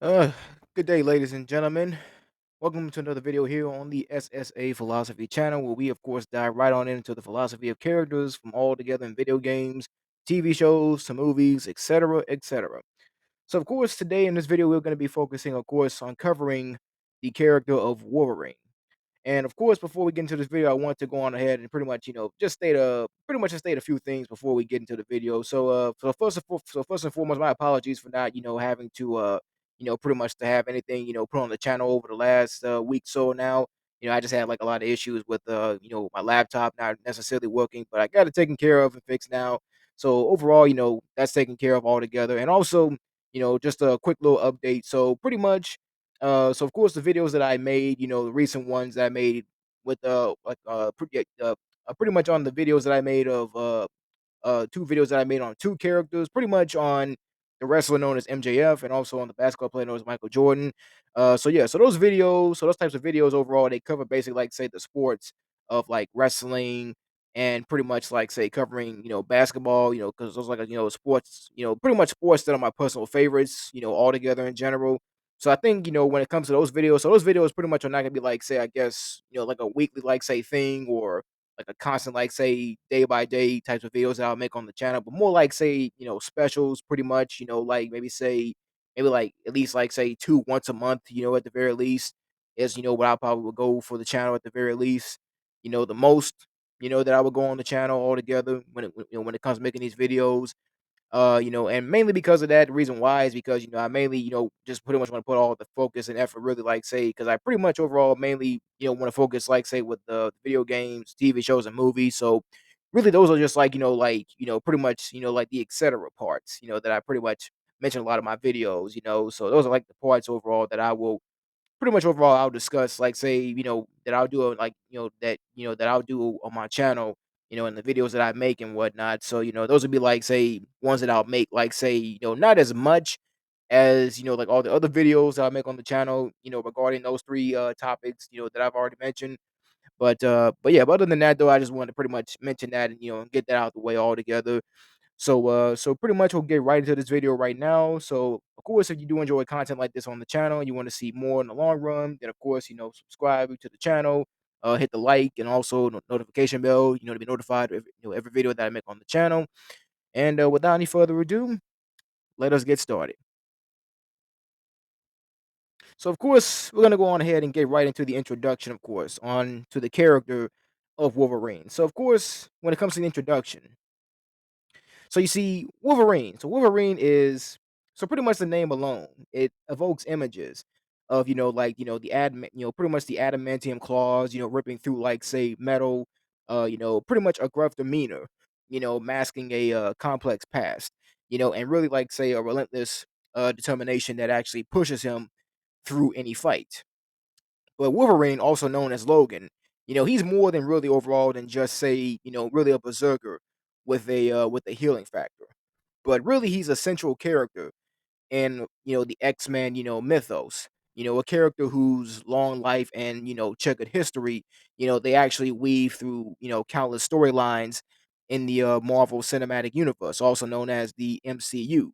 Uh, Good day, ladies and gentlemen. Welcome to another video here on the SSA Philosophy channel, where we, of course, dive right on into the philosophy of characters from all together in video games, TV shows, to movies, etc., etc. So, of course, today in this video, we're going to be focusing, of course, on covering the character of Wolverine. And of course, before we get into this video, I want to go on ahead and pretty much, just state a few things before we get into the video. So first and foremost, my apologies for not, having to, pretty much to have anything, put on the channel over the last week so now. I just had like a lot of issues with, my laptop not necessarily working, but I got it taken care of and fixed now. So overall, that's taken care of altogether. And also, just a quick little update. So pretty much so of course the videos that I made, the recent ones that I made with pretty much on the videos that I made of two videos that I made on two characters, pretty much on the wrestler known as MJF and also on the basketball player known as Michael Jordan. So yeah, so those types of videos overall, they cover basically like say the sports of like wrestling and pretty much like say covering basketball, because those like sports, pretty much sports that are my personal favorites, all together in general. So I think when it comes to those videos, so those videos pretty much are not gonna be like say I guess like a weekly like say thing or like a constant, like say day by day types of videos that I'll make on the channel, but more like say, specials pretty much, like maybe like at least like say two once a month, at the very least is, what I probably would go for the channel at the very least. The most, that I would go on the channel altogether when it comes to making these videos. And mainly because of that, the reason why is because, I mainly, just pretty much want to put all the focus and effort really like say, because I pretty much overall mainly, want to focus like say with the video games, TV shows, and movies. So really those are just like, pretty much, like the etc. parts, that I pretty much mention a lot of my videos, so those are like the parts overall that I will pretty much overall I'll discuss like say, that I'll do like, that I'll do on my channel, in the videos that I make and whatnot. So, those would be like say ones that I'll make like say, not as much as, like all the other videos that I make on the channel, regarding those three topics, that I've already mentioned. But yeah, but other than that though, I just wanted to pretty much mention that and and get that out of the way altogether. So pretty much we'll get right into this video right now. So of course, if you do enjoy content like this on the channel and you want to see more in the long run, then of course, subscribe to the channel, hit the like and also notification bell, to be notified of every video that I make on the channel. And without any further ado, let us get started. So of course, we're gonna go on ahead and get right into the introduction, of course, on to the character of Wolverine. So of course, when it comes to the introduction, so you see, Wolverine. So Wolverine is so pretty much the name alone. It evokes images of like the pretty much the adamantium claws, ripping through like say metal, pretty much a gruff demeanor, masking a complex past, and really like say a relentless determination that actually pushes him through any fight. But Wolverine, also known as Logan, he's more than really overall than just say, really a berserker with a healing factor. But really he's a central character in, the X-Men, mythos. A character whose long life and, checkered history, they actually weave through, countless storylines in the Marvel Cinematic Universe, also known as the MCU.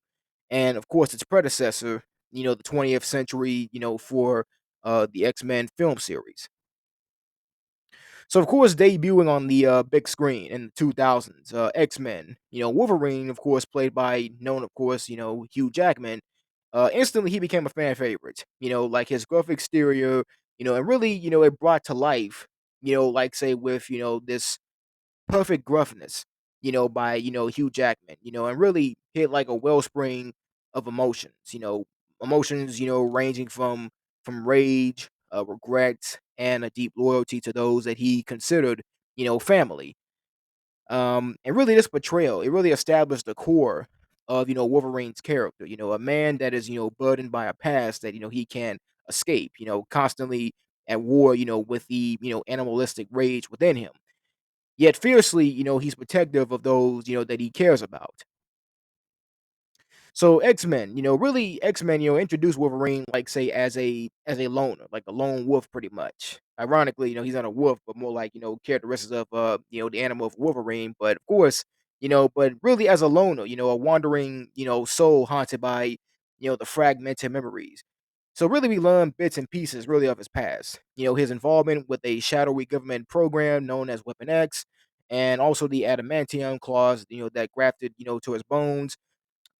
And of course its predecessor, the 20th century, for the X-Men film series. So of course, debuting on the big screen in the 2000s, X-Men, Wolverine, of course, played by known, of course, Hugh Jackman. Instantly, he became a fan favorite. Like his gruff exterior, and really, it brought to life, like say with this perfect gruffness, by Hugh Jackman, and really hit like a wellspring of emotions, emotions, ranging from rage, regret, and a deep loyalty to those that he considered, family. And really, this portrayal it really established the core of Wolverine's character. A man that is burdened by a past that he can't escape. Constantly at war, with the animalistic rage within him. Yet fiercely, he's protective of those that he cares about. So X-Men, really X-Men, introduced Wolverine like say as a loner, like a lone wolf pretty much. Ironically, he's not a wolf, but more like, characteristics of the animal of Wolverine, but of course, but really as a loner, a wandering, soul haunted by, the fragmented memories. So really, we learn bits and pieces really of his past. His involvement with a shadowy government program known as Weapon X, and also the adamantium clause, that grafted, to his bones.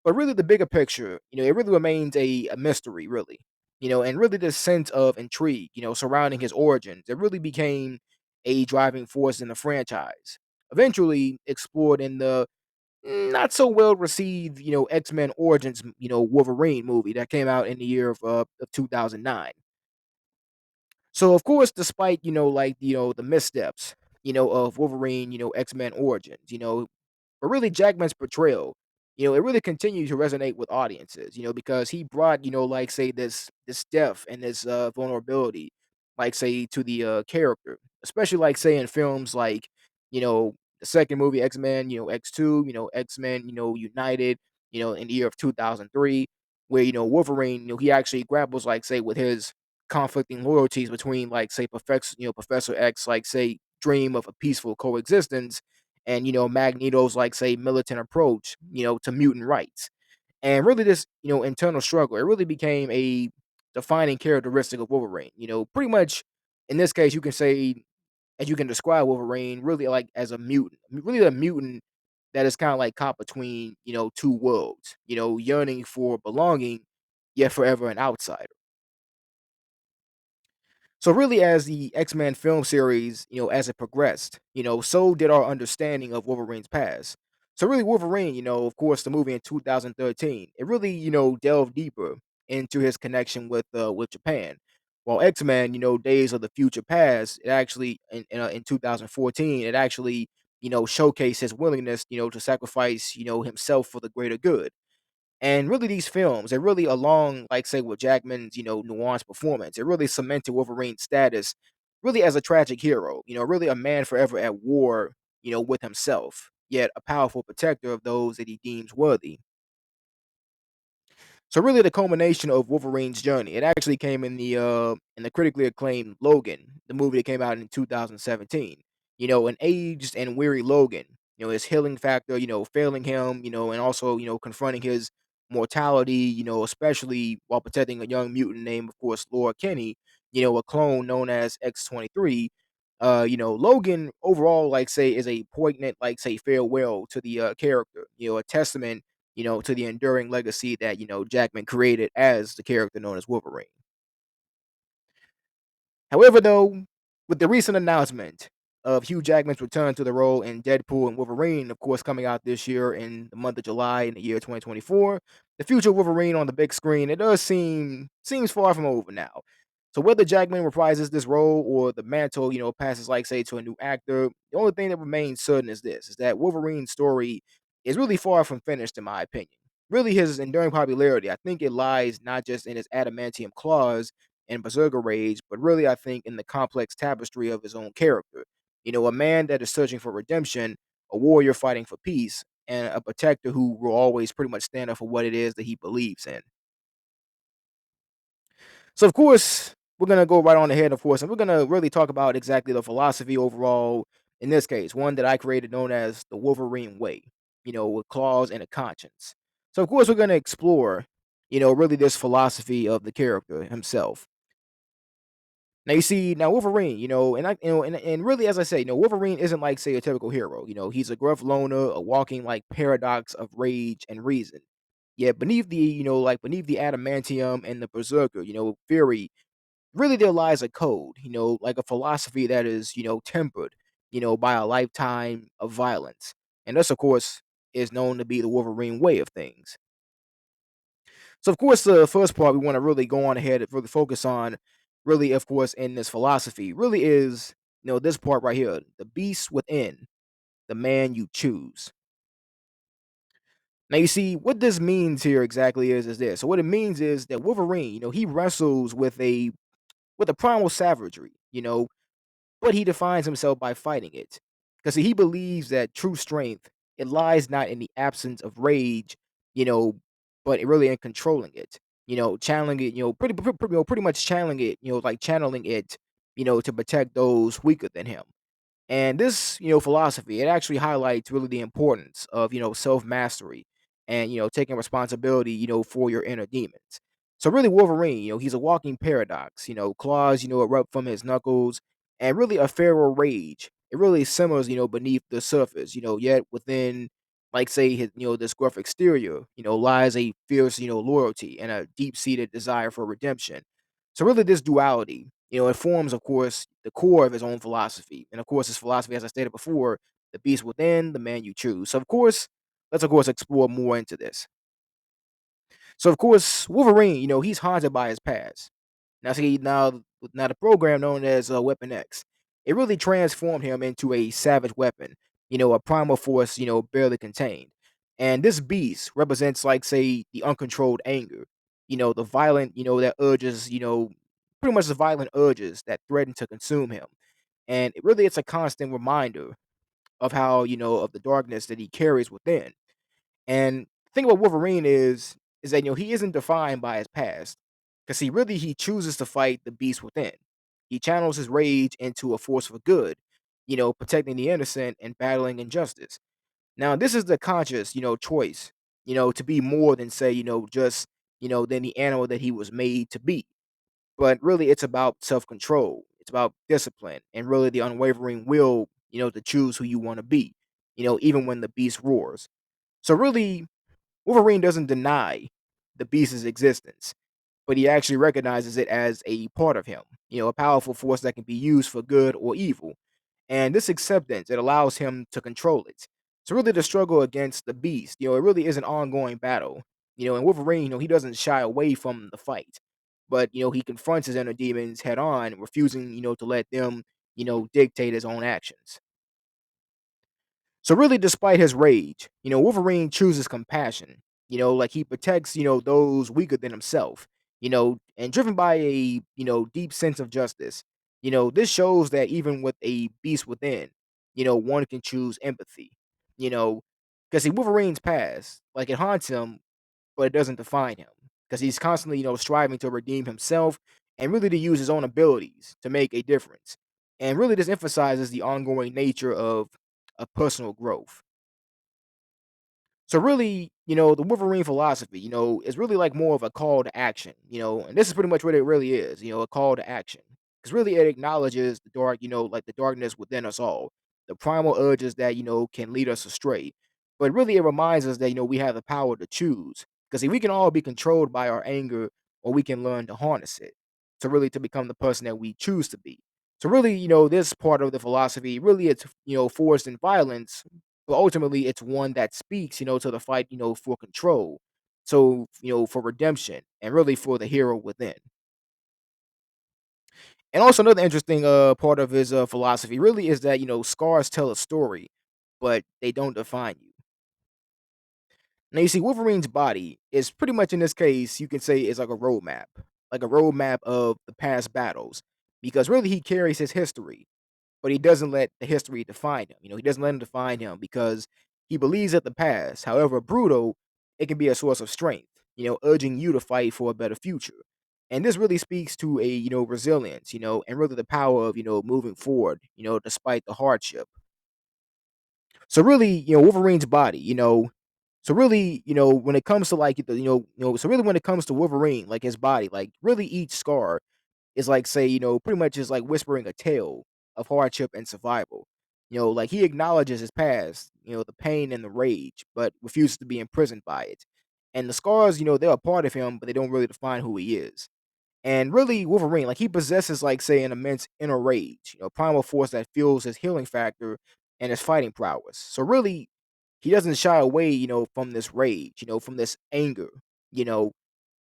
But really, the bigger picture, it really remains a mystery, really. And really this sense of intrigue, surrounding his origins, it really became a driving force in the franchise. Eventually explored in the not so well received, X-Men Origins, Wolverine movie that came out in the year of 2009. So of course, despite, like, the missteps, of Wolverine, X-Men Origins, but really, Jackman's portrayal, it really continued to resonate with audiences, because he brought, like say this depth and this vulnerability, like say to the character, especially like say in films like, the second movie X Men, X2, X Men, United, in the year of 2003, where Wolverine, he actually grapples like say with his conflicting loyalties between like say Professor X, like say dream of a peaceful coexistence, and Magneto's like say militant approach, to mutant rights. And really this, internal struggle, it really became a defining characteristic of Wolverine. Pretty much in this case you can say, as you can describe Wolverine really like as a mutant. Really a mutant that is kind of like caught between, two worlds, yearning for belonging, yet forever an outsider. So really, as the X-Men film series, as it progressed, so did our understanding of Wolverine's past. So really, Wolverine, of course, the movie in 2013, it really, delved deeper into his connection with Japan. While X-Men, Days of the Future Past, it actually in 2014, it actually, showcased his willingness, to sacrifice, himself for the greater good. And really, these films, they really, along, like say, with Jackman's, nuanced performance, it really cemented Wolverine's status, really as a tragic hero. Really a man forever at war, with himself, yet a powerful protector of those that he deems worthy. So really, the culmination of Wolverine's journey, it actually came in the critically acclaimed Logan, the movie that came out in 2017. An aged and weary Logan, his healing factor, failing him, and also confronting his mortality, especially while protecting a young mutant named, of course, Laura Kinney, a clone known as X-23. Logan overall, like say, is a poignant, like say, farewell to the character. A testament, to the enduring legacy that, Jackman created as the character known as Wolverine. However, though, with the recent announcement of Hugh Jackman's return to the role in Deadpool and Wolverine, of course, coming out this year in the month of July in the year 2024, the future of Wolverine on the big screen, it does seems far from over now. So whether Jackman reprises this role or the mantle, passes like say to a new actor, the only thing that remains certain is this: is that Wolverine's story is really far from finished, in my opinion. Really, his enduring popularity, I think it lies not just in his adamantium claws and berserker rage, but really I think in the complex tapestry of his own character. A man that is searching for redemption, a warrior fighting for peace, and a protector who will always pretty much stand up for what it is that he believes in. So of course, we're gonna go right on ahead, of course, and we're gonna really talk about exactly the philosophy overall, in this case, one that I created known as the Wolverine Way, with claws and a conscience. So of course we're gonna explore, really this philosophy of the character himself. Now you see, now Wolverine, and and really, as I say, Wolverine isn't like say a typical hero. He's a gruff loner, a walking like paradox of rage and reason. Yet beneath the, like beneath the adamantium and the berserker, fury, really there lies a code, like a philosophy that is, tempered, by a lifetime of violence, and this, of course, is known to be the Wolverine way of things. So, of course, the first part we want to really go on ahead and really focus on, really, of course, in this philosophy, really is, this part right here: the beast within, the man you choose. Now, you see, what this means here exactly is this. So, what it means is that Wolverine, he wrestles with a primal savagery, but he defines himself by fighting it, because he believes that true strength, it lies not in the absence of rage, you know, but it really in controlling it. Channeling it, pretty much channeling it, like channeling it, to protect those weaker than him. And this, philosophy, it actually highlights really the importance of, self mastery and, taking responsibility, for your inner demons. So really, Wolverine, he's a walking paradox. Claws, erupt from his knuckles, and really a feral rage. It really simmers, beneath the surface. Yet within, like say, his, this gruff exterior, lies a fierce, loyalty and a deep-seated desire for redemption. So really, this duality, it forms, of course, the core of his own philosophy, and of course, his philosophy, as I stated before, the beast within, the man you choose. So of course, let's of course explore more into this. So of course, Wolverine, he's haunted by his past. Now the program known as Weapon X, it really transformed him into a savage weapon. A primal force, barely contained. And this beast represents, like, say, the uncontrolled anger. The violent, that urges, pretty much the violent urges that threaten to consume him. And it's a constant reminder of how, of the darkness that he carries within. And the thing about Wolverine is that he isn't defined by his past, because he chooses to fight the beast within. He channels his rage into a force for good, protecting the innocent and battling injustice. Now, this is the conscious, choice, to be more than say, just than the animal that he was made to be. But really, it's about self control. It's about discipline and really the unwavering will, to choose who you want to be. Even when the beast roars. So really, Wolverine doesn't deny the beast's existence, but he actually recognizes it as a part of him, a powerful force that can be used for good or evil. And this acceptance, it allows him to control it. So really the struggle against the beast, it really is an ongoing battle. And Wolverine, he doesn't shy away from the fight. But, he confronts his inner demons head on, refusing, to let them, dictate his own actions. So really, despite his rage, Wolverine chooses compassion. Like he protects, those weaker than himself. And driven by a deep sense of justice. This shows that even with a beast within, one can choose empathy. You know, because Wolverine's past, like it haunts him, but it doesn't define him. Because he's constantly, striving to redeem himself and really to use his own abilities to make a difference. And really, this emphasizes the ongoing nature of personal growth. So really, the Wolverine philosophy, is really like more of a call to action, and this is pretty much what it really is, a call to action. Because really it acknowledges the dark, like the darkness within us all, the primal urges that, can lead us astray. But really it reminds us that, we have the power to choose. Because we can all be controlled by our anger, or we can learn to harness it to really to become the person that we choose to be. So really, this part of the philosophy really it's forced in violence, but ultimately it's one that speaks, to the fight, for control. So, for redemption and really for the hero within. And also another interesting part of his philosophy really is that, scars tell a story, but they don't define you. Now you see Wolverine's body is pretty much in this case, you can say is like a roadmap of the past battles. Because really he carries his history, but he doesn't let the history define him. He doesn't let him define him because he believes that the past, however brutal, it can be a source of strength, urging you to fight for a better future. And this really speaks to a, resilience, and really the power of, moving forward, despite the hardship. So really, Wolverine's body, so really, when it comes to like so really when it comes to Wolverine, like his body, like really each scar is like say, pretty much is like whispering a tale of hardship and survival. Like he acknowledges his past, the pain and the rage, but refuses to be imprisoned by it. And the scars, they're a part of him, but they don't really define who he is. And really, Wolverine, like he possesses, like say, an immense inner rage, primal force that fuels his healing factor and his fighting prowess. So really, he doesn't shy away, from this rage, from this anger, you know,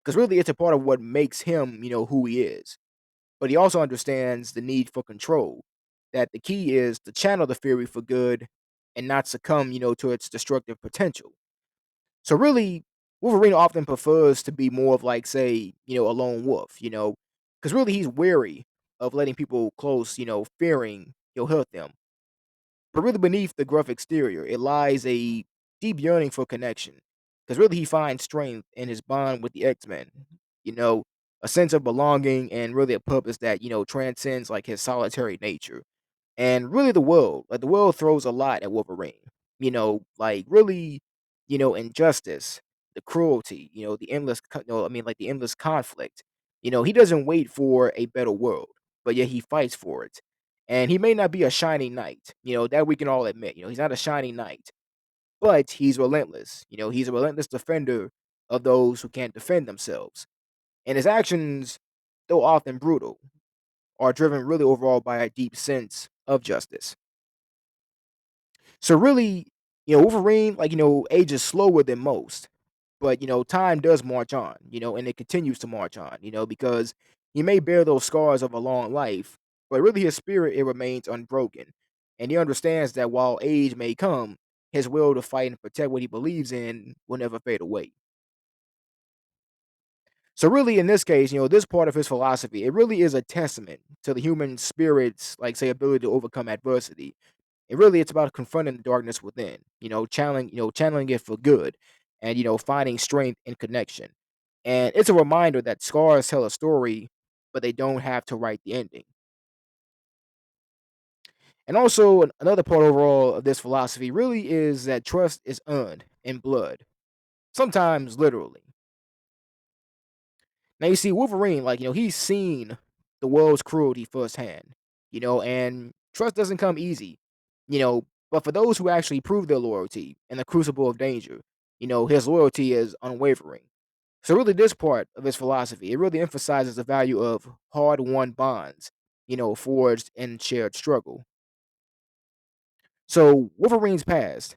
because really it's a part of what makes him, who he is. But he also understands the need for control. That the key is to channel the fury for good and not succumb, to its destructive potential. So really, Wolverine often prefers to be more of like, say, a lone wolf, because really he's wary of letting people close, fearing he'll hurt them. But really beneath the gruff exterior, it lies a deep yearning for connection. Because really he finds strength in his bond with the X-Men, you know, a sense of belonging and really a purpose that, transcends like his solitary nature. And really the world throws a lot at Wolverine. Like really, injustice. the cruelty, the like the endless conflict. He doesn't wait for a better world, but yet he fights for it. And he may not be a shining knight, that we can all admit. He's not a shining knight, but he's relentless. He's a relentless defender of those who can't defend themselves. And his actions, though often brutal, are driven really overall by a deep sense of justice. So really, Wolverine, ages slower than most, but time does march on, and it continues to march on, because he may bear those scars of a long life, but really his spirit it remains unbroken, and he understands that while age may come, his will to fight and protect what he believes in will never fade away. So really, in this case, this part of his philosophy, it really is a testament to the human spirit's, like say, ability to overcome adversity. It's about confronting the darkness within, channeling it for good, and finding strength in connection. And it's a reminder that scars tell a story, but they don't have to write the ending. And also, another part overall of this philosophy really is that trust is earned in blood, sometimes literally. Now you see Wolverine, he's seen the world's cruelty firsthand, and trust doesn't come easy, but for those who actually prove their loyalty in the crucible of danger, his loyalty is unwavering. So really this part of his philosophy, it really emphasizes the value of hard-won bonds, forged in shared struggle. So Wolverine's past,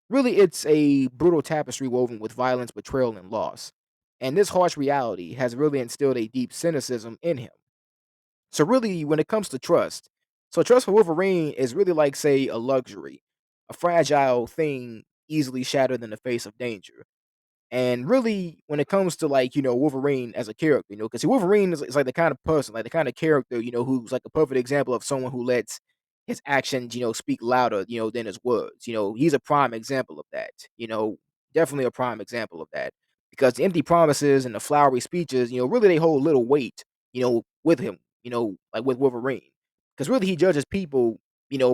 really it's a brutal tapestry woven with violence, betrayal, and loss. And this harsh reality has really instilled a deep cynicism in him. So really, when it comes to trust, so trust for Wolverine is really like, say, a luxury, a fragile thing easily shattered in the face of danger. And really, when it comes to Wolverine as a character, because Wolverine is like the kind of person, like the kind of character, who's like a perfect example of someone who lets his actions, speak louder, than his words. He's a prime example of that. Definitely a prime example of that. Because the empty promises and the flowery speeches, really they hold little weight, with him, like with Wolverine. Because really he judges people,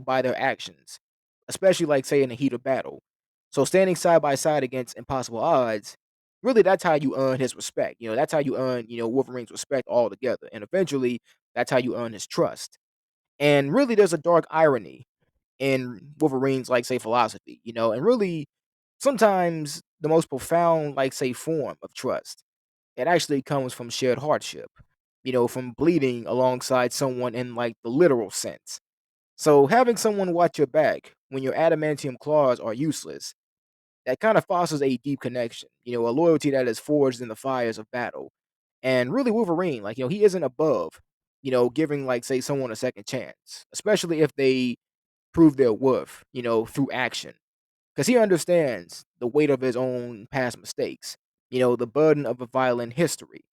by their actions, especially like say in the heat of battle. So standing side by side against impossible odds, really that's how you earn his respect. That's how you earn, Wolverine's respect altogether. And eventually that's how you earn his trust. And really there's a dark irony in Wolverine's like say philosophy, and really sometimes the most profound like say form of trust. It actually comes from shared hardship, from bleeding alongside someone in like the literal sense. So having someone watch your back when your adamantium claws are useless, that kind of fosters a deep connection, a loyalty that is forged in the fires of battle. And really, Wolverine, he isn't above, giving, like, say, someone a second chance, especially if they prove their worth, through action. Because he understands the weight of his own past mistakes, the burden of a violent history.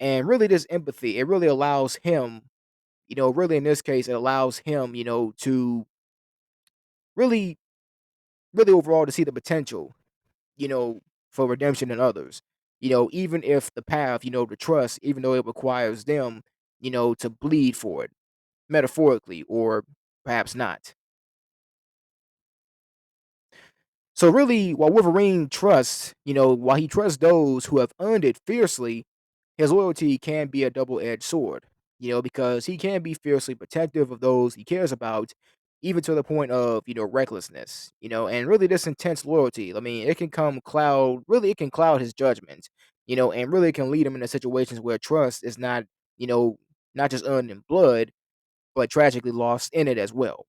And really, this empathy, it really allows him, really in this case, it allows him, to really, really overall to see the potential you know, for redemption in others. Even if the path, to trust, even though it requires them, to bleed for it, metaphorically or perhaps not. So really, while he trusts those who have earned it fiercely, his loyalty can be a double-edged sword. Because he can be fiercely protective of those he cares about, even to the point of recklessness. And really this intense loyalty. I mean, it can cloud his judgment. And really can lead him into situations where trust is not you know not just earned in blood, but tragically lost in it as well.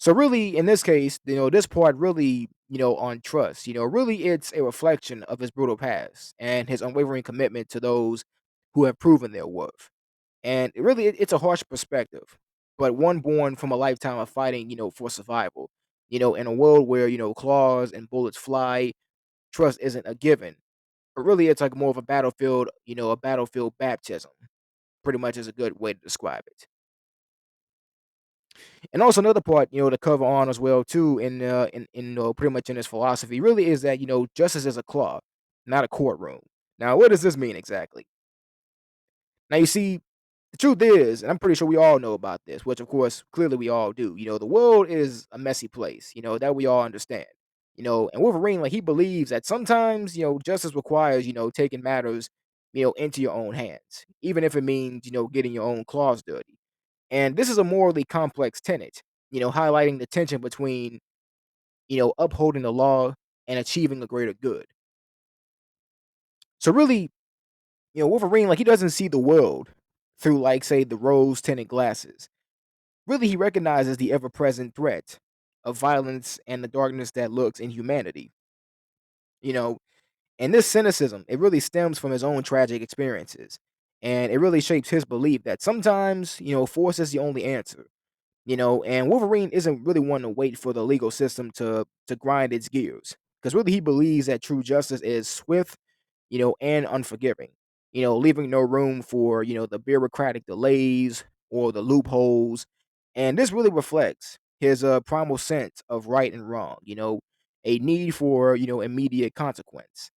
So really, in this case, this part really, on trust, really it's a reflection of his brutal past and his unwavering commitment to those who have proven their worth. And it's a harsh perspective, but one born from a lifetime of fighting, for survival. In a world where, claws and bullets fly, trust isn't a given. But really it's like more of a battlefield baptism. Pretty much is a good way to describe it. And also another part, to cover on as well too, in pretty much in his philosophy, really is that justice is a claw, not a courtroom. Now, what does this mean exactly? Now, you see, the truth is, and I'm pretty sure we all know about this, which of course clearly we all do. The world is a messy place. That we all understand. And Wolverine, like he believes that sometimes, justice requires, taking matters, into your own hands, even if it means, getting your own claws dirty. And this is a morally complex tenet, highlighting the tension between, upholding the law and achieving a greater good. So really, Wolverine, like he doesn't see the world through like say the rose tinted glasses. Really, he recognizes the ever present threat of violence and the darkness that lurks in humanity. You know, and this cynicism, it really stems from his own tragic experiences. And it really shapes his belief that sometimes, force is the only answer. And Wolverine isn't really one to wait for the legal system to grind its gears. Because really he believes that true justice is swift, and unforgiving. Leaving no room for, the bureaucratic delays or the loopholes. And this really reflects his primal sense of right and wrong, a need for, immediate consequence.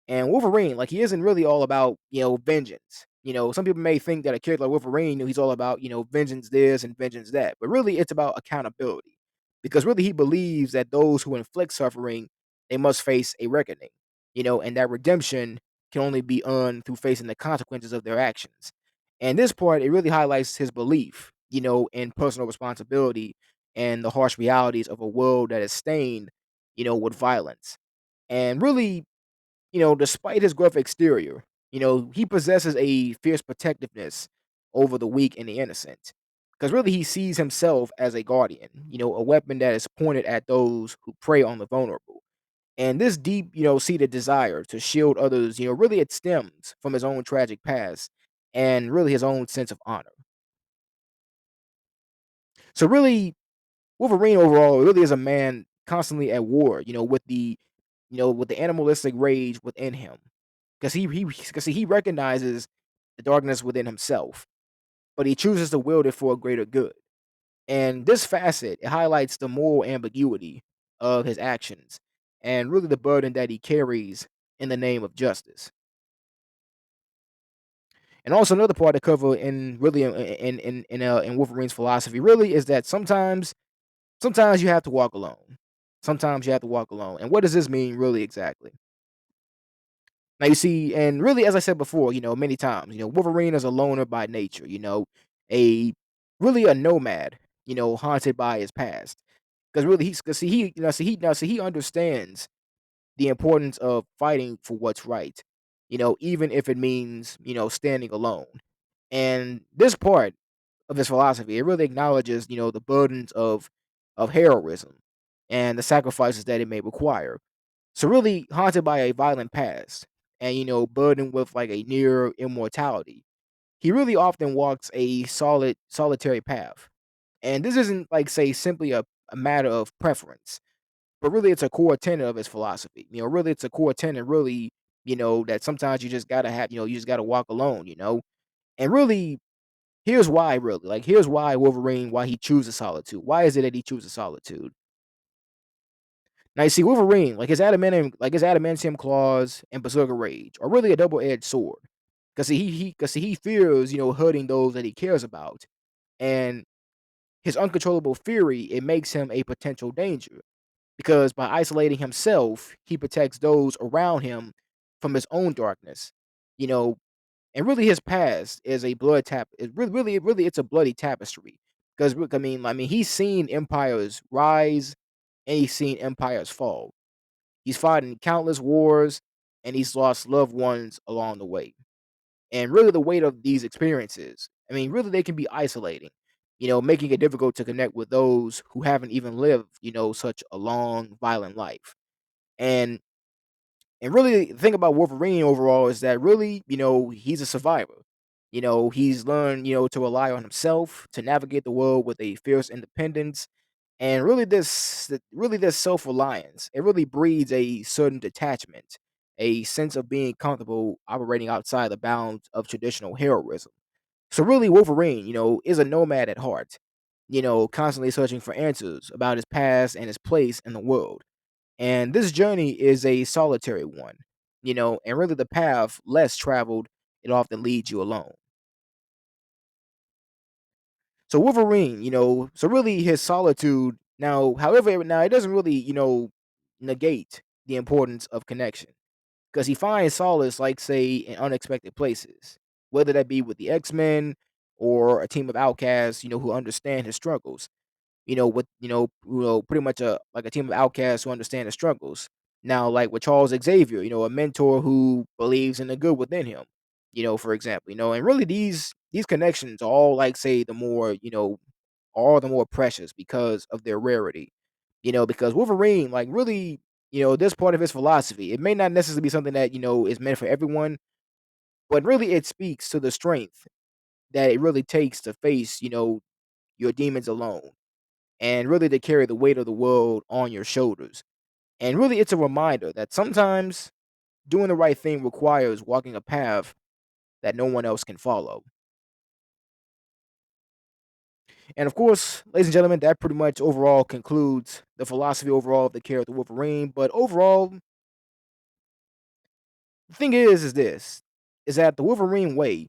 And Wolverine, like he isn't really all about, vengeance. Some people may think that a character like Wolverine, he's all about, vengeance this and vengeance that. But really it's about accountability. Because really he believes that those who inflict suffering, they must face a reckoning. And that redemption can only be earned through facing the consequences of their actions. And this part, it really highlights his belief, in personal responsibility and the harsh realities of a world that is stained, with violence. And really, despite his gruff exterior, he possesses a fierce protectiveness over the weak and the innocent. Because really, he sees himself as a guardian, a weapon that is pointed at those who prey on the vulnerable. And this deep, seated desire to shield others, really it stems from his own tragic past and really his own sense of honor. So really, Wolverine overall really is a man constantly at war, with the animalistic rage within him, because he recognizes the darkness within himself, but he chooses to wield it for a greater good. And this facet, it highlights the moral ambiguity of his actions and really the burden that he carries in the name of justice. And also another part to cover in really in Wolverine's philosophy really is that sometimes you have to walk alone. Sometimes you have to walk alone. And what does this mean really exactly? Now you see, and really, as I said before, many times, Wolverine is a loner by nature, a really a nomad, haunted by his past. Because really, he's because see he see he understands the importance of fighting for what's right, even if it means standing alone. And this part of his philosophy, it really acknowledges the burdens of heroism and the sacrifices that it may require. So really haunted by a violent past and burdened with like a near immortality. He really often walks a solitary path. And this isn't like say simply a matter of preference, but really it's a core tenet of his philosophy. Really it's a core tenet really, that sometimes you just gotta have, you just gotta walk alone. And really, here's why really. Like here's why Wolverine, why he chooses solitude. Why is it that he chooses solitude? Now you see Wolverine, his adamantium claws and berserker rage are really a double-edged sword. Cause he fears, hurting those that he cares about. And his uncontrollable fury, it makes him a potential danger. Because by isolating himself, he protects those around him from his own darkness. You know, and really his past is a blood tap it really it's a bloody tapestry. Because I mean he's seen empires rise and he's seen empires fall. He's fought in countless wars and he's lost loved ones along the way. And really, the weight of these experiences, I mean, really, they can be isolating, making it difficult to connect with those who haven't even lived, such a long, violent life. And really, the thing about Wolverine overall is that really, he's a survivor. He's learned, to rely on himself to navigate the world with a fierce independence, and really this self reliance. It really breeds a certain detachment, a sense of being comfortable operating outside the bounds of traditional heroism. So really, Wolverine, is a nomad at heart. Constantly searching for answers about his past and his place in the world. And this journey is a solitary one, and really the path less traveled, it often leads you alone. So Wolverine, so really his solitude now, however, now it doesn't really, negate the importance of connection because he finds solace, like say, in unexpected places, whether that be with the X-Men or a team of outcasts, who understand his struggles. With pretty much a like a team of outcasts who understand his struggles. Now, like with Charles Xavier, a mentor who believes in the good within him. For example, and really these connections are all like say the more all the more precious because of their rarity. Because Wolverine, like really, this part of his philosophy, it may not necessarily be something that is meant for everyone, but really it speaks to the strength that it really takes to face your demons alone and really to carry the weight of the world on your shoulders. And really, it's a reminder that sometimes doing the right thing requires walking a path that no one else can follow. And of course, ladies and gentlemen, that pretty much overall concludes the philosophy overall of the character Wolverine. But overall, the thing is this is that the Wolverine way,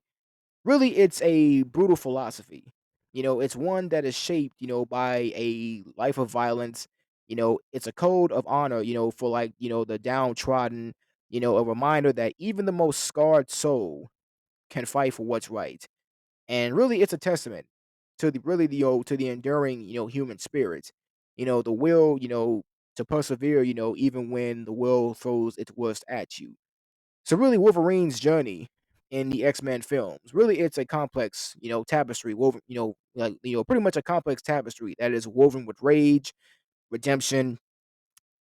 really, it's a brutal philosophy. It's one that is shaped, by a life of violence. It's a code of honor, for like, the downtrodden, a reminder that even the most scarred soul can fight for what's right. And really it's a testament to the really to the enduring, human spirit. The will, to persevere, even when the world throws its worst at you. So really, Wolverine's journey in the X-Men films, really, it's a complex, tapestry woven, like pretty much a complex tapestry that is woven with rage, redemption,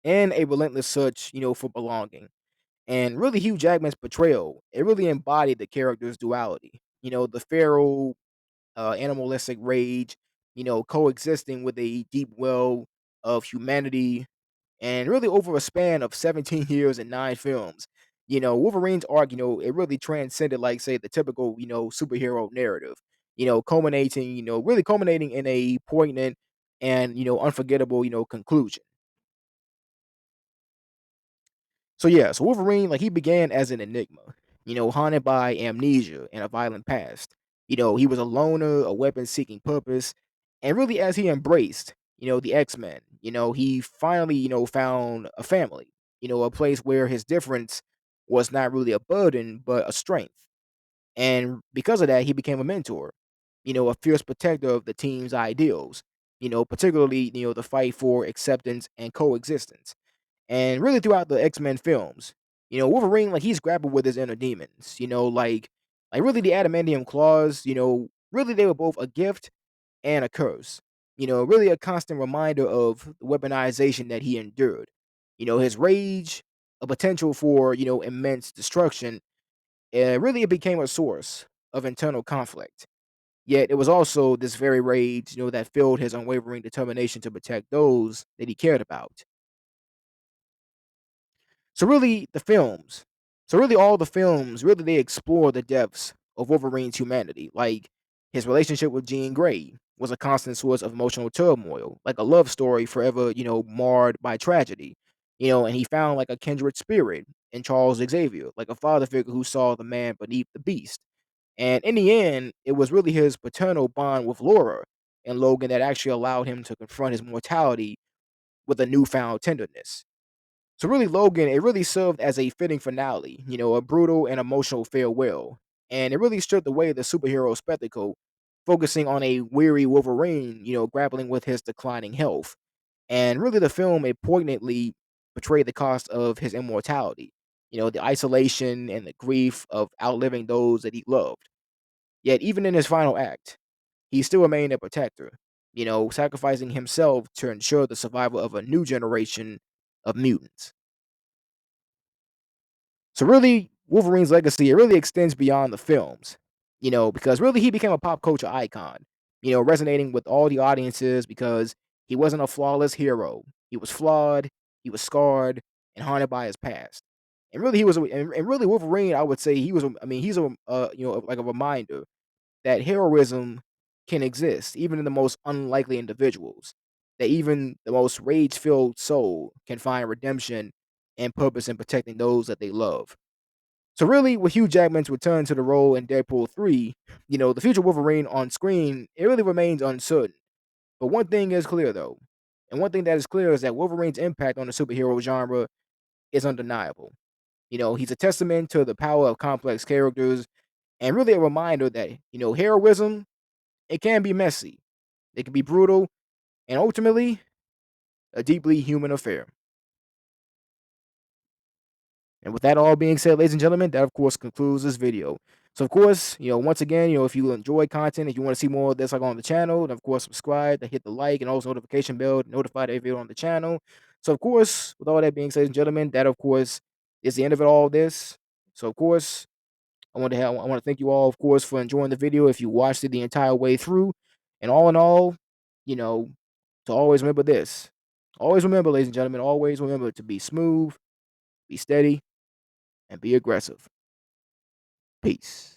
and a relentless search, for belonging. And really, Hugh Jackman's portrayal, it really embodied the character's duality. The feral, animalistic rage, coexisting with a deep well of humanity and really over a span of 17 years and 9 films. Wolverine's arc, it really transcended, like, say, the typical, superhero narrative, really culminating in a poignant and, unforgettable, conclusion. So, yeah, so Wolverine, like, he began as an enigma, haunted by amnesia and a violent past. He was a loner, a weapon seeking purpose. And really, as he embraced, the X Men, he finally, found a family, a place where his difference was not really a burden, but a strength. And because of that, he became a mentor, a fierce protector of the team's ideals, particularly, the fight for acceptance and coexistence. And really throughout the X-Men films, Wolverine, like he's grappled with his inner demons, like really the adamantium claws, really they were both a gift and a curse. Really a constant reminder of the weaponization that he endured. His rage, a potential for, immense destruction, really it became a source of internal conflict. Yet it was also this very rage, that filled his unwavering determination to protect those that he cared about. So really, the films. So really, all the films really they explore the depths of Wolverine's humanity. Like his relationship with Jean Grey was a constant source of emotional turmoil, like a love story forever, marred by tragedy. And he found like a kindred spirit in Charles Xavier, like a father figure who saw the man beneath the beast. And in the end, it was really his paternal bond with Laura and Logan that actually allowed him to confront his mortality with a newfound tenderness. So really, Logan, it really served as a fitting finale, a brutal and emotional farewell. And it really stripped away the superhero spectacle, focusing on a weary Wolverine, grappling with his declining health. And really the film, it poignantly portrayed the cost of his immortality, the isolation and the grief of outliving those that he loved. Yet even in his final act, he still remained a protector, sacrificing himself to ensure the survival of a new generation of mutants. So really, Wolverine's legacy it really extends beyond the films, because really he became a pop culture icon, resonating with all the audiences because he wasn't a flawless hero. He was flawed, he was scarred, and haunted by his past. And really, and really Wolverine. I would say he was. I mean, he's a like a reminder that heroism can exist even in the most unlikely individuals. That even the most rage-filled soul can find redemption and purpose in protecting those that they love. So really, with Hugh Jackman's return to the role in Deadpool 3, the future Wolverine on screen, it really remains uncertain. But one thing is clear though. And one thing that is clear is that Wolverine's impact on the superhero genre is undeniable. He's a testament to the power of complex characters and really a reminder that, heroism, it can be messy, it can be brutal, and ultimately a deeply human affair. And with that all being said, ladies and gentlemen, that of course concludes this video. So of course, once again, if you enjoy content, if you want to see more of this like on the channel, then of course subscribe, hit the like and also notification bell to notify every video on the channel. So of course, with all that being said, ladies and gentlemen, that of course is the end of it all this. So of course, I want to thank you all, of course, for enjoying the video if you watched it the entire way through. And all in all, you know, to always remember this. Always remember, ladies and gentlemen, always remember to be smooth, be steady, and be aggressive. Peace.